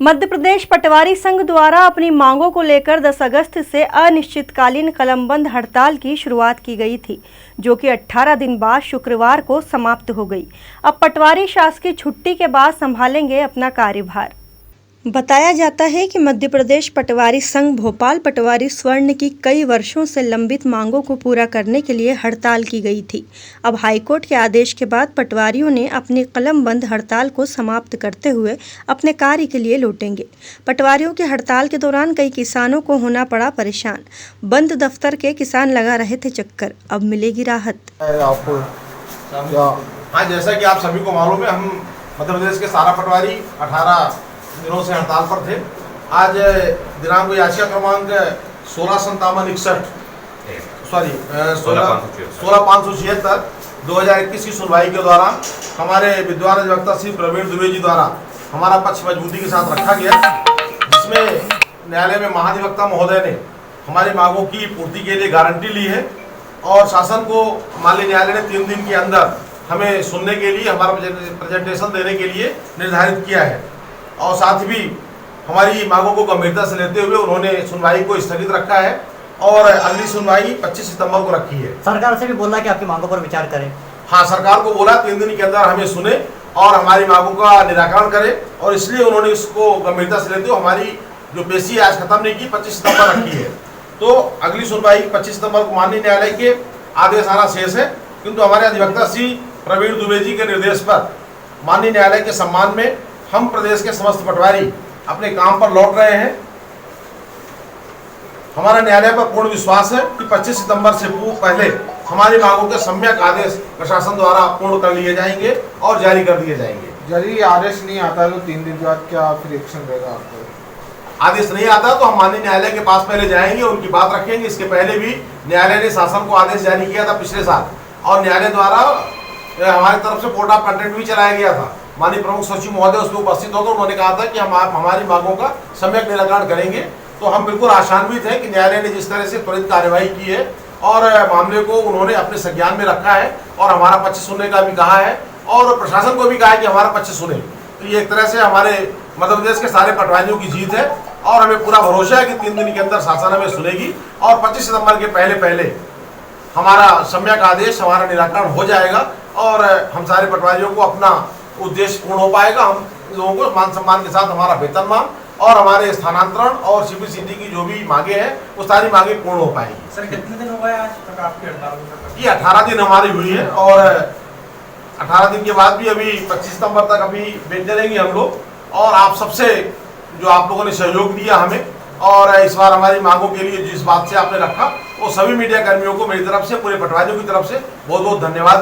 मध्य प्रदेश पटवारी संघ द्वारा अपनी मांगों को लेकर 10 अगस्त से अनिश्चितकालीन कलमबंद हड़ताल की शुरुआत की गई थी, जो कि 18 दिन बाद शुक्रवार को समाप्त हो गई। अब पटवारी शासकीय छुट्टी के बाद संभालेंगे अपना कार्यभार। बताया जाता है कि मध्य प्रदेश पटवारी संघ भोपाल पटवारी स्वर्ण की कई वर्षों से लंबित मांगों को पूरा करने के लिए हड़ताल की गई थी। अब हाईकोर्ट के आदेश के बाद पटवारियों ने अपनी कलमबंद हड़ताल को समाप्त करते हुए अपने कार्य के लिए लौटेंगे। पटवारियों की हड़ताल के दौरान कई किसानों को होना पड़ा परेशान। बंद दफ्तर के किसान लगा रहे थे चक्कर, अब मिलेगी राहत। हाँ, जैसा कि आप सभी को मालूम है, हम मध्य प्रदेश के सारा पटवारी 18 दिनों से हड़ताल पर थे। आज दिनांक याचिका क्रमांक 16,576 2021 की सुनवाई के दौरान हमारे विद्वान अधिवक्ता श्री प्रवीण दुबे जी द्वारा हमारा पक्ष मजबूती के साथ रखा गया, जिसमें न्यायालय में महाधिवक्ता महोदय ने हमारी मांगों की पूर्ति के लिए गारंटी ली है और शासन को माननीय न्यायालय ने 3 दिन के अंदर हमें सुनने के लिए, हमारा प्रेजेंटेशन देने के लिए निर्धारित किया है। और साथ ही हमारी मांगों को गंभीरता से लेते हुए उन्होंने सुनवाई को स्थगित रखा है और अगली सुनवाई 25 सितंबर को रखी है। सरकार से भी बोला कि आपकी मांगों पर विचार करें। हाँ, सरकार को बोला 3 दिन के अंदर हमें सुने और हमारी मांगों का निराकरण करे, और इसलिए उन्होंने इसको गंभीरता से लेते हुए हमारी जो पेशी आज खत्म नहीं की, 25 सितंबर रखी है। तो अगली सुनवाई 25 सितंबर को माननीय न्यायालय के आदेश आना शेष है, किंतु हमारे अधिवक्ता श्री प्रवीण दुबे जी के निर्देश पर माननीय न्यायालय के सम्मान में हम प्रदेश के समस्त पटवारी अपने काम पर लौट रहे हैं। हमारा न्यायालय पर पूर्ण विश्वास है कि 25 सितंबर से पहले हमारी मांगों के सम्यक आदेश प्रशासन द्वारा पूर्ण कर लिए जाएंगे और जारी कर दिए जाएंगे। यदि आदेश नहीं आता तो 3 दिन बाद क्या फिर एक्शन रहेगा आपको? आदेश नहीं आता तो हम माननीय न्यायालय के पास पहले जाएंगे, उनकी बात रखेंगे। इसके पहले भी न्यायालय ने शासन को आदेश जारी किया था पिछले साल, और न्यायालय द्वारा हमारी तरफ से कोर्ट ऑफ कंटेंट भी चलाया गया था। माननीय प्रमुख सचिव महोदय उसमें उपस्थित होकर उन्होंने कहा था कि हम हमारी मांगों का सम्यक निराकरण करेंगे। तो हम बिल्कुल आशान्वित हैं कि न्यायालय ने जिस तरह से त्वरित कार्यवाही की है और मामले को उन्होंने अपने संज्ञान में रखा है और हमारा पक्ष सुनने का भी कहा है, और प्रशासन को भी कहा है कि हमारा पक्ष सुने। तो ये एक तरह से हमारे मध्य प्रदेश के सारे पटवारियों की जीत है, और हमें पूरा भरोसा है कि 3 दिन के अंदर शासन हमें सुनेगी और 25 सितंबर के पहले हमारा सम्यक आदेश, हमारा निराकरण हो जाएगा और हम सारे पटवारियों को अपना उद्देश्य पूर्ण हो पाएगा। हम लोगों को मान सम्मान के साथ हमारा वेतनमान और हमारे स्थानांतरण और CBCT की जो भी मांगे हैं वो सारी मांगे पूर्ण हो पाएंगी। सर, कितने दिन हो गए आज तक आपकी हड़ताल? ये 18 दिन हमारी हुई है, और 18 दिन के बाद भी अभी 25 सितंबर तक अभी बेच चलेंगे हम लोग। और आप सबसे जो आप लोगों ने सहयोग दिया हमें, और इस बार हमारी मांगों के लिए जिस बात से आपने रखा, वो सभी मीडिया कर्मियों को मेरी तरफ से, पूरे पटवारियों की तरफ से बहुत बहुत धन्यवाद।